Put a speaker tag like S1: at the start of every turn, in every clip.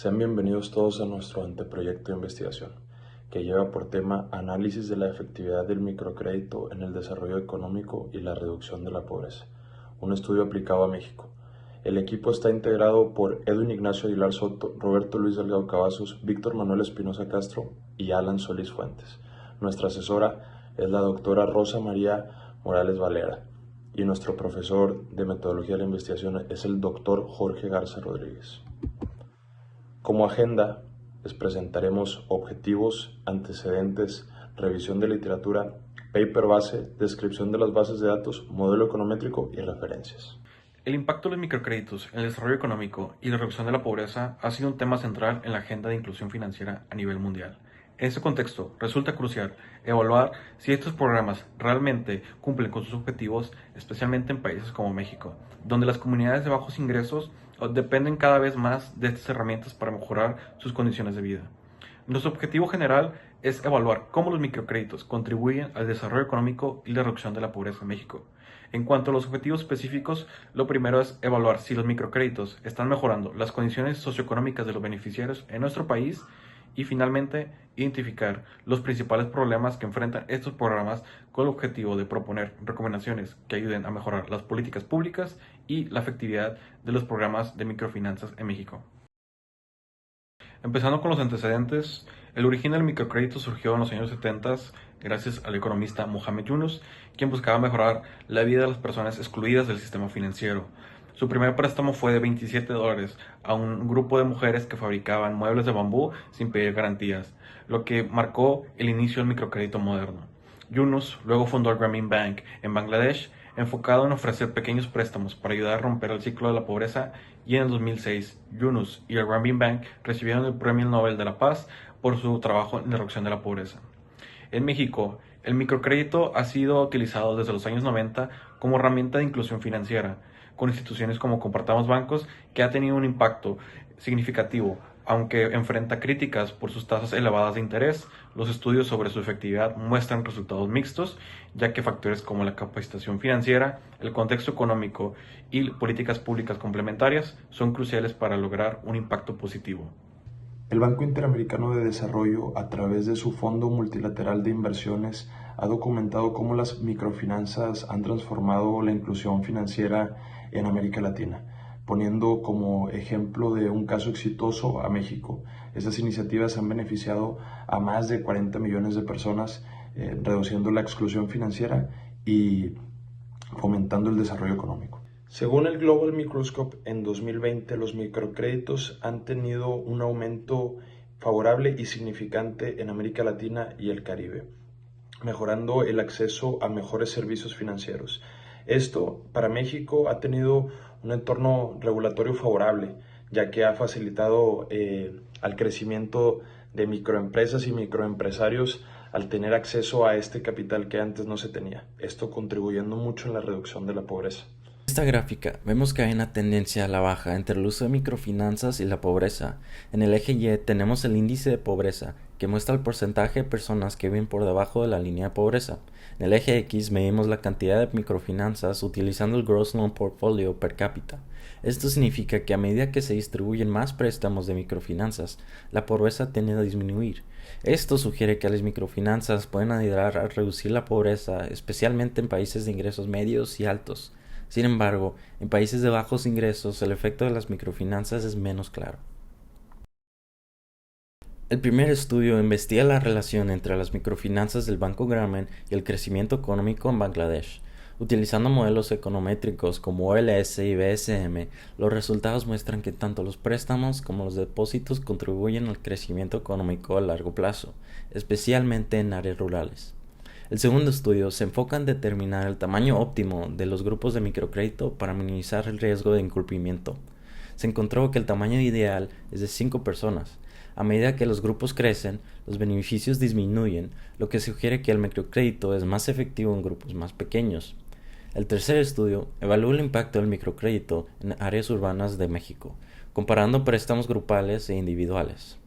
S1: Sean bienvenidos todos a nuestro anteproyecto de investigación, que lleva por tema análisis de la efectividad del microcrédito en el desarrollo económico y la reducción de la pobreza, un estudio aplicado a México. El equipo está integrado por Edwin Ignacio Aguilar Soto, Roberto Luis Delgado Cavazos, Víctor Manuel Espinosa Castro y Alan Solís Fuentes. Nuestra asesora es la doctora Rosa María Morales Valera y nuestro profesor de metodología de la investigación es el doctor Jorge Garza Rodríguez. Como agenda, les presentaremos objetivos, antecedentes, revisión de literatura, paper base, descripción de las bases de datos, modelo econométrico y referencias.
S2: El impacto de los microcréditos en el desarrollo económico y la reducción de la pobreza ha sido un tema central en la agenda de inclusión financiera a nivel mundial. En este contexto, resulta crucial evaluar si estos programas realmente cumplen con sus objetivos, especialmente en países como México, donde las comunidades de bajos ingresos dependen cada vez más de estas herramientas para mejorar sus condiciones de vida. Nuestro objetivo general es evaluar cómo los microcréditos contribuyen al desarrollo económico y la reducción de la pobreza en México. En cuanto a los objetivos específicos, lo primero es evaluar si los microcréditos están mejorando las condiciones socioeconómicas de los beneficiarios en nuestro país y finalmente identificar los principales problemas que enfrentan estos programas con el objetivo de proponer recomendaciones que ayuden a mejorar las políticas públicas y la efectividad de los programas de microfinanzas en México. Empezando con los antecedentes, el origen del microcrédito surgió en los años 70 gracias al economista Mohamed Yunus, quien buscaba mejorar la vida de las personas excluidas del sistema financiero. Su primer préstamo fue de $27 a un grupo de mujeres que fabricaban muebles de bambú sin pedir garantías, lo que marcó el inicio del microcrédito moderno. Yunus luego fundó el Grameen Bank en Bangladesh, enfocado en ofrecer pequeños préstamos para ayudar a romper el ciclo de la pobreza, y en el 2006, Yunus y el Grameen Bank recibieron el Premio Nobel de la Paz por su trabajo en la reducción de la pobreza. En México, el microcrédito ha sido utilizado desde los años 90 como herramienta de inclusión financiera, con instituciones como Compartamos Bancos, que ha tenido un impacto significativo. Aunque enfrenta críticas por sus tasas elevadas de interés, los estudios sobre su efectividad muestran resultados mixtos, ya que factores como la capacitación financiera, el contexto económico y políticas públicas complementarias son cruciales para lograr un impacto positivo.
S1: El Banco Interamericano de Desarrollo, a través de su Fondo Multilateral de Inversiones, ha documentado cómo las microfinanzas han transformado la inclusión financiera en América Latina, poniendo como ejemplo de un caso exitoso a México. Estas iniciativas han beneficiado a más de 40 millones de personas, reduciendo la exclusión financiera y fomentando el desarrollo económico. Según el Global Microscope, en 2020 los microcréditos han tenido un aumento favorable y significante en América Latina y el Caribe, mejorando el acceso a mejores servicios financieros. Esto para México ha tenido un entorno regulatorio favorable, ya que ha facilitado al crecimiento de microempresas y microempresarios al tener acceso a este capital que antes no se tenía, esto contribuyendo mucho en la reducción de la pobreza.
S3: En esta gráfica vemos que hay una tendencia a la baja entre el uso de microfinanzas y la pobreza. En el eje Y tenemos el índice de pobreza, que muestra el porcentaje de personas que viven por debajo de la línea de pobreza. En el eje X medimos la cantidad de microfinanzas utilizando el Gross Loan Portfolio per cápita. Esto significa que a medida que se distribuyen más préstamos de microfinanzas, la pobreza tiende a disminuir. Esto sugiere que las microfinanzas pueden ayudar a reducir la pobreza, especialmente en países de ingresos medios y altos. Sin embargo, en países de bajos ingresos el efecto de las microfinanzas es menos claro. El primer estudio investiga la relación entre las microfinanzas del Banco Grameen y el crecimiento económico en Bangladesh. Utilizando modelos econométricos como OLS y BSM, los resultados muestran que tanto los préstamos como los depósitos contribuyen al crecimiento económico a largo plazo, especialmente en áreas rurales. El segundo estudio se enfoca en determinar el tamaño óptimo de los grupos de microcrédito para minimizar el riesgo de incumplimiento. Se encontró que el tamaño ideal es de 5 personas. A medida que los grupos crecen, los beneficios disminuyen, lo que sugiere que el microcrédito es más efectivo en grupos más pequeños. El tercer estudio evaluó el impacto del microcrédito en áreas urbanas de México, comparando préstamos grupales e individuales.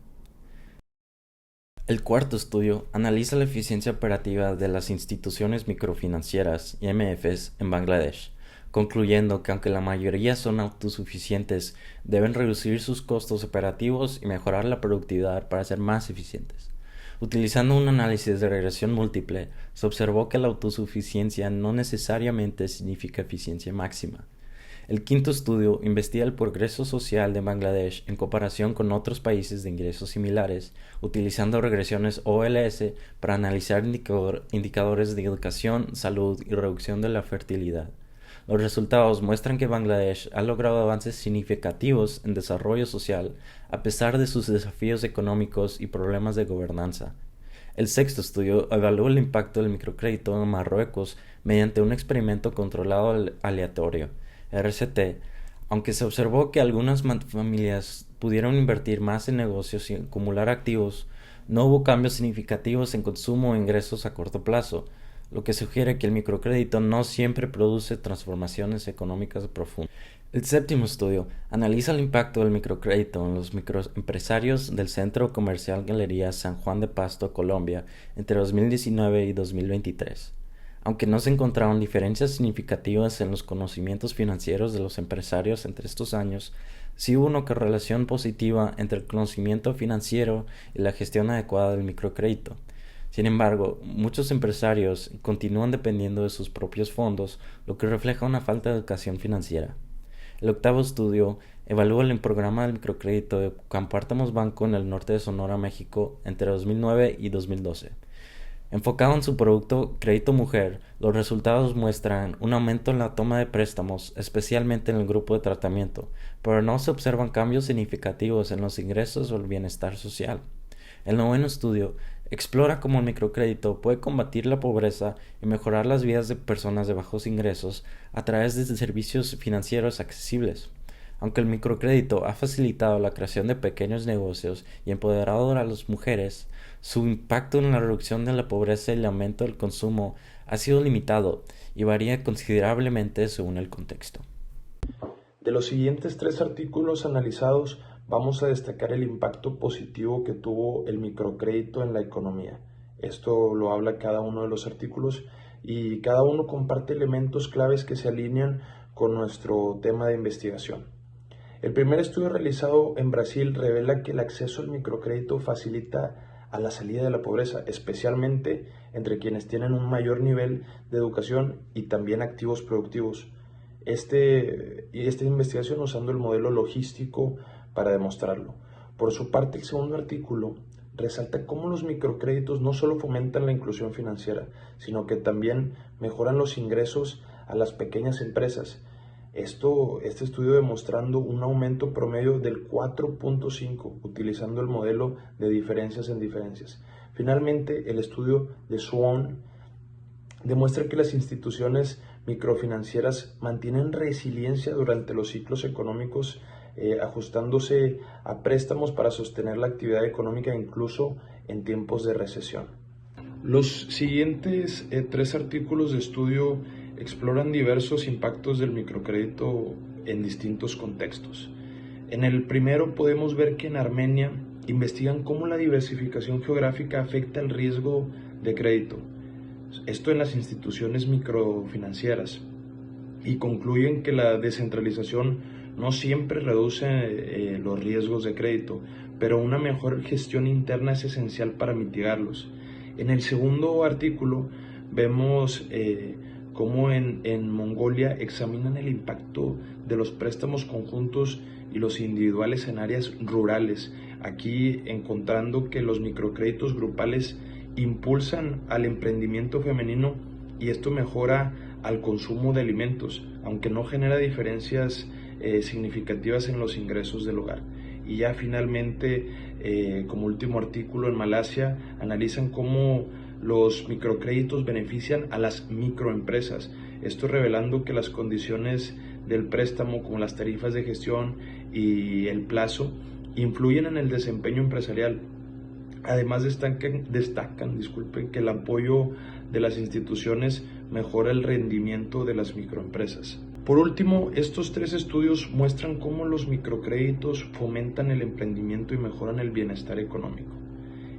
S3: El cuarto estudio analiza la eficiencia operativa de las instituciones microfinancieras, IMFs, en Bangladesh. concluyendo que aunque la mayoría son autosuficientes, deben reducir sus costos operativos y mejorar la productividad para ser más eficientes. Utilizando un análisis de regresión múltiple, se observó que la autosuficiencia no necesariamente significa eficiencia máxima. El quinto estudio investiga el progreso social de Bangladesh en comparación con otros países de ingresos similares, utilizando regresiones OLS para analizar indicadores de educación, salud y reducción de la fertilidad. Los resultados muestran que Bangladesh ha logrado avances significativos en desarrollo social a pesar de sus desafíos económicos y problemas de gobernanza. El sexto estudio evaluó el impacto del microcrédito en Marruecos mediante un experimento controlado aleatorio, RCT, aunque se observó que algunas familias pudieron invertir más en negocios y acumular activos, no hubo cambios significativos en consumo o ingresos a corto plazo, lo que sugiere que el microcrédito no siempre produce transformaciones económicas profundas. El séptimo estudio analiza el impacto del microcrédito en los microempresarios del Centro Comercial Galerías San Juan de Pasto, Colombia, entre 2019 y 2023. Aunque no se encontraron diferencias significativas en los conocimientos financieros de los empresarios entre estos años, sí hubo una correlación positiva entre el conocimiento financiero y la gestión adecuada del microcrédito. Sin embargo, muchos empresarios continúan dependiendo de sus propios fondos, lo que refleja una falta de educación financiera. El octavo estudio evalúa el programa del microcrédito de Compartamos Banco en el norte de Sonora, México, entre 2009 y 2012. Enfocado en su producto Crédito Mujer, los resultados muestran un aumento en la toma de préstamos, especialmente en el grupo de tratamiento, pero no se observan cambios significativos en los ingresos o el bienestar social. El noveno estudio explora cómo el microcrédito puede combatir la pobreza y mejorar las vidas de personas de bajos ingresos a través de servicios financieros accesibles. Aunque el microcrédito ha facilitado la creación de pequeños negocios y empoderado a las mujeres, su impacto en la reducción de la pobreza y el aumento del consumo ha sido limitado y varía considerablemente según el contexto.
S1: De los siguientes 3 artículos analizados, vamos a destacar el impacto positivo que tuvo el microcrédito en la economía. Esto lo habla cada uno de los artículos y cada uno comparte elementos claves que se alinean con nuestro tema de investigación. El primer estudio realizado en Brasil revela que el acceso al microcrédito facilita a la salida de la pobreza, especialmente entre quienes tienen un mayor nivel de educación y también activos productivos. Esta investigación usando el modelo logístico para demostrarlo. Por su parte, el segundo artículo resalta cómo los microcréditos no solo fomentan la inclusión financiera, sino que también mejoran los ingresos a las pequeñas empresas. Este estudio demostrando un aumento promedio del 4.5 utilizando el modelo de diferencias en diferencias. Finalmente, el estudio de Swan demuestra que las instituciones microfinancieras mantienen resiliencia durante los ciclos económicos, ajustándose a préstamos para sostener la actividad económica incluso en tiempos de recesión. Los siguientes 3 artículos de estudio exploran diversos impactos del microcrédito en distintos contextos. En el primero podemos ver que en Armenia investigan cómo la diversificación geográfica afecta el riesgo de crédito, esto en las instituciones microfinancieras, y concluyen que la descentralización no siempre reduce los riesgos de crédito, pero una mejor gestión interna es esencial para mitigarlos. En el segundo artículo vemos cómo en Mongolia examinan el impacto de los préstamos conjuntos y los individuales en áreas rurales, aquí encontrando que los microcréditos grupales impulsan al emprendimiento femenino y esto mejora al consumo de alimentos, aunque no genera diferencias significativas en los ingresos del hogar. Y ya finalmente, como último artículo, en Malasia analizan cómo los microcréditos benefician a las microempresas, esto revelando que las condiciones del préstamo, como las tarifas de gestión y el plazo, influyen en el desempeño empresarial. Además destacan que el apoyo de las instituciones mejora el rendimiento de las microempresas. Por último, estos 3 estudios muestran cómo los microcréditos fomentan el emprendimiento y mejoran el bienestar económico.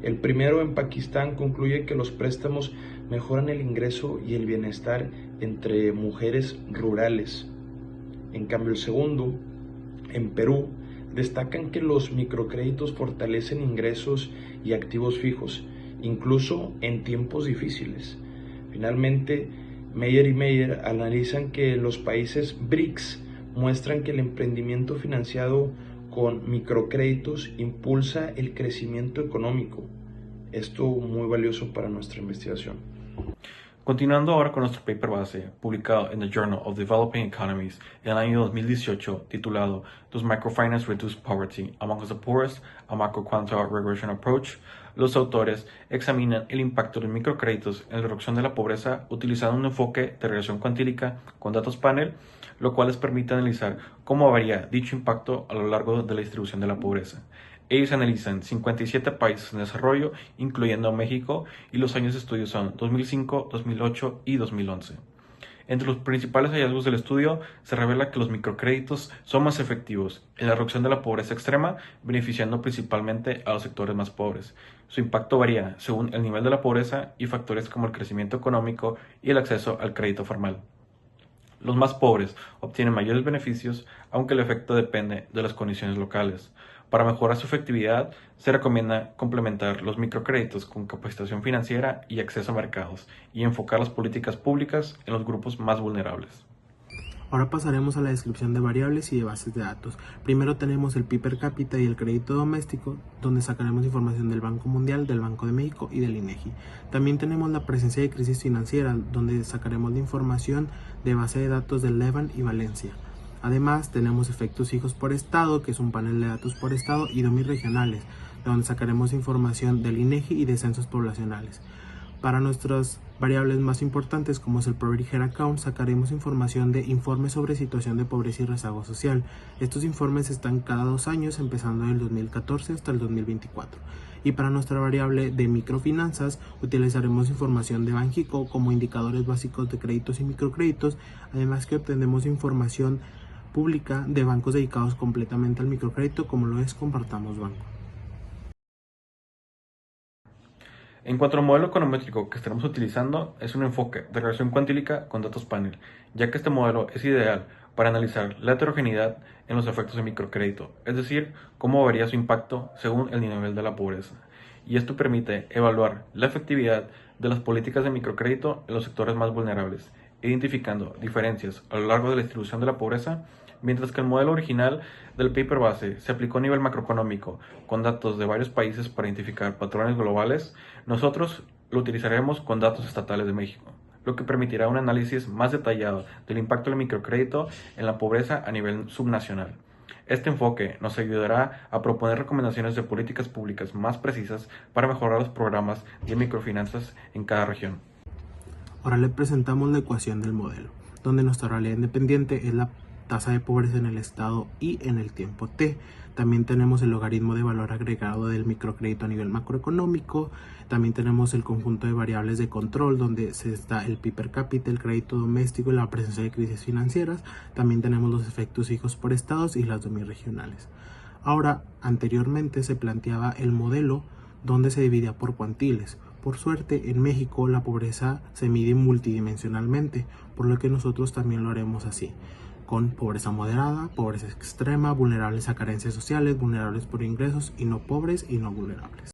S1: El primero, en Pakistán, concluye que los préstamos mejoran el ingreso y el bienestar entre mujeres rurales. En cambio, el segundo, en Perú, destacan que los microcréditos fortalecen ingresos y activos fijos, incluso en tiempos difíciles. Finalmente, Meyer y Meyer analizan que los países BRICS muestran que el emprendimiento financiado con microcréditos impulsa el crecimiento económico. Esto muy valioso para nuestra investigación.
S2: Continuando ahora con nuestro paper base, publicado en the Journal of Developing Economies en el año 2018, titulado Does Microfinance Reduce Poverty Among the Poorest? A Macro-Quantile Regression Approach, los autores examinan el impacto de microcréditos en la reducción de la pobreza utilizando un enfoque de regresión cuantílica con datos panel, lo cual les permite analizar cómo varía dicho impacto a lo largo de la distribución de la pobreza. Ellos analizan 57 países en desarrollo, incluyendo México, y los años de estudio son 2005, 2008 y 2011. Entre los principales hallazgos del estudio se revela que los microcréditos son más efectivos en la reducción de la pobreza extrema, beneficiando principalmente a los sectores más pobres. Su impacto varía según el nivel de la pobreza y factores como el crecimiento económico y el acceso al crédito formal. Los más pobres obtienen mayores beneficios, aunque el efecto depende de las condiciones locales. Para mejorar su efectividad, se recomienda complementar los microcréditos con capacitación financiera y acceso a mercados, y enfocar las políticas públicas en los grupos más vulnerables.
S4: Ahora pasaremos a la descripción de variables y de bases de datos. Primero tenemos el PIB per cápita y el crédito doméstico, donde sacaremos información del Banco Mundial, del Banco de México y del INEGI. También tenemos la presencia de crisis financiera, donde sacaremos la información de base de datos de Levan y Valencia. Además, tenemos efectos fijos por estado, que es un panel de datos por estado, y DOMI regionales, donde sacaremos información del INEGI y de censos poblacionales. Para nuestras variables más importantes, como es el Poverty Head Account, sacaremos información de informes sobre situación de pobreza y rezago social. Estos informes están cada 2 años, empezando en el 2014 hasta el 2024. Y para nuestra variable de microfinanzas, utilizaremos información de Banxico como indicadores básicos de créditos y microcréditos, además que obtenemos información pública de bancos dedicados completamente al microcrédito, como lo es Compartamos Banco.
S2: En cuanto al modelo econométrico que estaremos utilizando, es un enfoque de regresión cuantílica con datos panel, ya que este modelo es ideal para analizar la heterogeneidad en los efectos de microcrédito, es decir, cómo varía su impacto según el nivel de la pobreza. Y esto permite evaluar la efectividad de las políticas de microcrédito en los sectores más vulnerables, identificando diferencias a lo largo de la distribución de la pobreza. Mientras que el modelo original del paper base se aplicó a nivel macroeconómico con datos de varios países para identificar patrones globales, nosotros lo utilizaremos con datos estatales de México, lo que permitirá un análisis más detallado del impacto del microcrédito en la pobreza a nivel subnacional. Este enfoque nos ayudará a proponer recomendaciones de políticas públicas más precisas para mejorar los programas de microfinanzas en cada región.
S4: Ahora le presentamos la ecuación del modelo, donde nuestra realidad independiente es la tasa de pobreza en el estado y en el tiempo t. También tenemos el logaritmo de valor agregado del microcrédito a nivel macroeconómico. También tenemos el conjunto de variables de control, donde se está el PIB per cápita, el crédito doméstico y la presencia de crisis financieras. También tenemos los efectos fijos por estados y las DOMI regionales. Ahora, anteriormente se planteaba el modelo donde se dividía por cuantiles. Por suerte, en México la pobreza se mide multidimensionalmente, por lo que nosotros también lo haremos así, con pobreza moderada, pobreza extrema, vulnerables a carencias sociales, vulnerables por ingresos y no pobres y no vulnerables.